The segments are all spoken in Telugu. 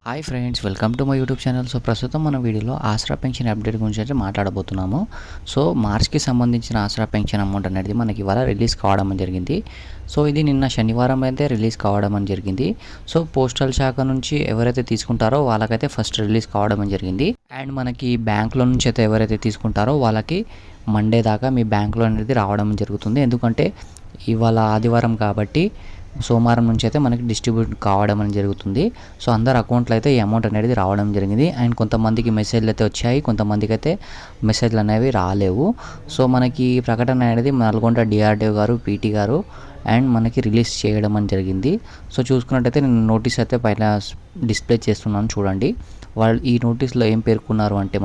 Hi friends, welcome to my YouTube channel. So ప్రస్తుతం మన వీడియోలో ఆసరా పెన్షన్ అప్డేట్ గురించి అయితే మాట్లాడబోతున్నాము. సో మార్చ్కి సంబంధించిన ఆసరా పెన్షన్ అమౌంట్ అనేది మనకి ఇవాళ రిలీజ్ కావడం జరిగింది. సో ఇది నిన్న శనివారం అయితే రిలీజ్ కావడం జరిగింది. సో పోస్టల్ శాఖ నుంచి ఎవరైతే తీసుకుంటారో వాళ్ళకైతే ఫస్ట్ రిలీజ్ కావడం జరిగింది. అండ్ మనకి బ్యాంకులో నుంచి అయితే ఎవరైతే తీసుకుంటారో వాళ్ళకి మండే దాకా మీ బ్యాంకులో అనేది రావడం జరుగుతుంది. ఎందుకంటే ఇవాళ ఆదివారం కాబట్టి సోమవారం నుంచి అయితే మనకి డిస్ట్రిబ్యూట్ కావడం అనేది జరుగుతుంది. సో అందరు అకౌంట్లో అయితే ఈ అమౌంట్ అనేది రావడం జరిగింది. అండ్ కొంతమందికి మెసేజ్లు అయితే వచ్చాయి, కొంతమందికి అయితే మెసేజ్లు అనేవి రాలేవు. సో మనకి ప్రకటన అనేది నల్గొండ డిఆర్డీఓ గారు, పీటీ గారు అండ్ మనకి రిలీజ్ చేయడం అని జరిగింది. సో చూసుకున్నట్టయితే నేను నోటీస్ అయితే పైన డిస్ప్లే చేస్తున్నాను, చూడండి. వాళ్ళు ఈ నోటీస్లో ఏం పేర్కొన్నారు అంటే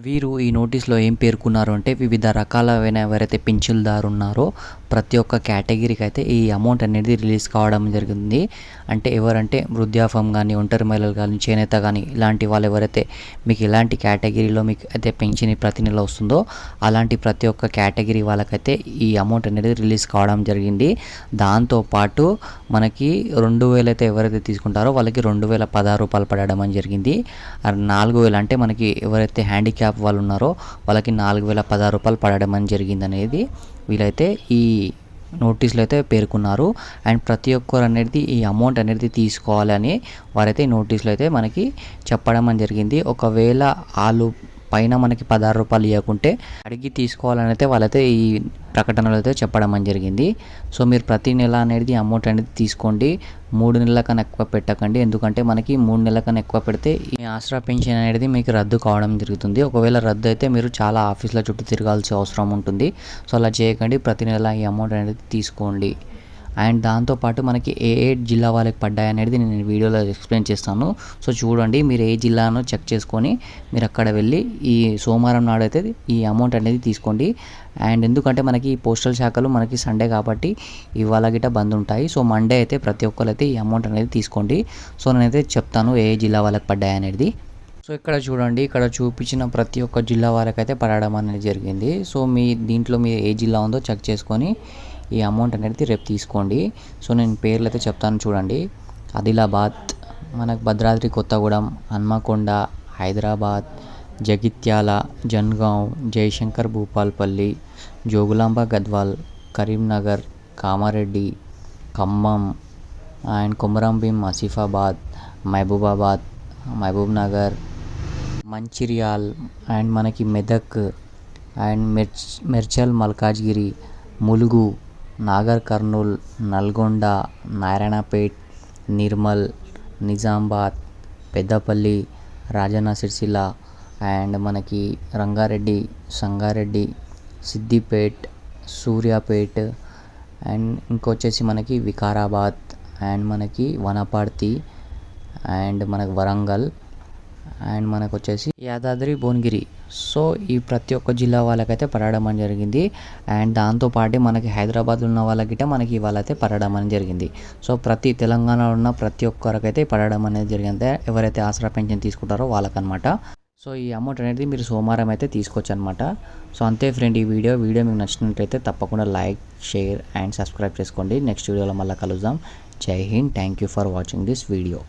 వీరు ఈ నోటీస్లో ఏం పేర్కొన్నారు అంటే వివిధ రకాలైన ఎవరైతే పింఛన్దారు ఉన్నారో ప్రతి ఒక్క కేటగిరీకి అయితే ఈ అమౌంట్ అనేది రిలీజ్ కావడం జరిగింది. అంటే ఎవరంటే వృద్ధాప్యం కానీ, ఒంటరి మహిళలు కానీ, చేనేత కానీ ఇలాంటి వాళ్ళు ఎవరైతే మీకు ఎలాంటి కేటగిరీలో మీకు అయితే పెన్షన్ ప్రతి నెల వస్తుందో అలాంటి ప్రతి ఒక్క కేటగిరీ వాళ్ళకైతే ఈ అమౌంట్ అనేది రిలీజ్ కావడం జరిగింది. దాంతోపాటు మనకి 2000 అయితే ఎవరైతే తీసుకుంటారో వాళ్ళకి 2016 రూపాయలు పడడం అని జరిగింది. 4000 అంటే మనకి ఎవరైతే హ్యాండిక్యాప్ వాళ్ళు ఉన్నారో వాళ్ళకి 4016 రూపాయలు పడడం అని జరిగింది అనేది వీళ్ళైతే ఈ నోటీసులు అయితే పేర్కొన్నారు. అండ్ ప్రతి ఒక్కరు అనేది ఈ అమౌంట్ అనేది తీసుకోవాలని వారైతే ఈ నోటీసులు అయితే మనకి చెప్పడం అని జరిగింది. ఒకవేళ వాళ్ళు పైన మనకి 16 రూపాయలు ఇవ్వకుంటే అడిగి తీసుకోవాలని అయితే వాళ్ళైతే ఈ ప్రకటనలు అయితే చెప్పడం అని జరిగింది. సో మీరు ప్రతి నెల అనేది అమౌంట్ అనేది తీసుకోండి, 3 నెలల కన్నా ఎక్కువ పెట్టకండి. ఎందుకంటే మనకి 3 నెలల కన్నా ఎక్కువ పెడితే ఈ ఆసరా పెన్షన్ అనేది మీకు రద్దు కావడం జరుగుతుంది. ఒకవేళ రద్దు అయితే మీరు చాలా ఆఫీసుల చుట్టూ తిరగాల్సిన అవసరం ఉంటుంది. సో అలా చేయకండి, ప్రతి నెల ఈ అమౌంట్ అనేది తీసుకోండి. అండ్ దాంతోపాటు మనకి ఏ జిల్లా వాళ్ళకి పడ్డాయి అనేది నేను వీడియోలో ఎక్స్ప్లెయిన్ చేస్తాను. సో చూడండి, మీరు ఏ జిల్లానో చెక్ చేసుకొని మీరు అక్కడ వెళ్ళి ఈ సోమవారం నాడు అయితే ఈ అమౌంట్ అనేది తీసుకోండి. అండ్ ఎందుకంటే మనకి ఈ పోస్టల్ శాఖలు మనకి సండే కాబట్టి ఇవాళ గిట్ట బంద్ ఉంటాయి. సో మండే అయితే ప్రతి ఒక్కరు అయితే ఈ అమౌంట్ అనేది తీసుకోండి. సో నేనైతే చెప్తాను ఏ జిల్లా వాళ్ళకి పడ్డాయి అనేది. సో ఇక్కడ చూడండి, ఇక్కడ చూపించిన ప్రతి ఒక్క జిల్లా వాళ్ళకైతే పడడం అనేది జరిగింది. సో మీ దీంట్లో మీ ఏ జిల్లా ఉందో చెక్ చేసుకొని ఈ అమౌంట్ అనేది రేపు తీసుకోండి. సో నేను పేర్లు అయితే చెప్తాను, చూడండి. ఆదిలాబాద్, మనకు భద్రాద్రి కొత్తగూడెం, హన్మకొండ, హైదరాబాద్, జగిత్యాల, జన్గాం, జయశంకర్ భూపాల్పల్లి, జోగులాంబ గద్వాల్, కరీంనగర్, కామారెడ్డి, ఖమ్మం అండ్ కొమరంభీం, ఆసిఫాబాద్, మహబూబాబాద్, మహబూబ్నగర్, మంచిర్యాల్ అండ్ మనకి మెదక్ అండ్ మెర్చల్ మల్కాజ్గిరి, ములుగు, నాగర్ కర్నూల్, నల్గొండ, నారాయణపేట్, నిర్మల్, నిజామాబాద్, పెద్దపల్లి, రాజన్న సిరిసిల్ల అండ్ మనకి రంగారెడ్డి, సంగారెడ్డి, సిద్దిపేట్, సూర్యాపేట్ అండ్ ఇంకొచ్చేసి మనకి వికారాబాద్ అండ్ మనకి వనపర్తి అండ్ మనకి వరంగల్ అండ్ మనకు వచ్చేసి యాదాద్రి భువనగిరి. సో ఈ ప్రతి ఒక్క జిల్లా వాళ్ళకైతే పడడం అని జరిగింది. అండ్ దాంతోపాటు మనకి హైదరాబాద్లో ఉన్న వాళ్ళకిట మనకి వాళ్ళైతే పడడం అని జరిగింది. సో ప్రతి తెలంగాణలో ఉన్న ప్రతి ఒక్కరికైతే పడడం అనేది జరిగింది, ఎవరైతే ఆసరా పెన్షన్ తీసుకుంటారో వాళ్ళకనమాట. సో ఈ అమౌంట్ అనేది మీరు సోమవారం అయితే తీసుకోవచ్చు అనమాట. సో అంతే ఫ్రెండ్, ఈ వీడియో మీకు నచ్చినట్లయితే తప్పకుండా లైక్, షేర్ అండ్ సబ్స్క్రైబ్ చేసుకోండి. నెక్స్ట్ వీడియోలో మళ్ళీ కలుద్దాం. జై Hind. Thank you for watching this video.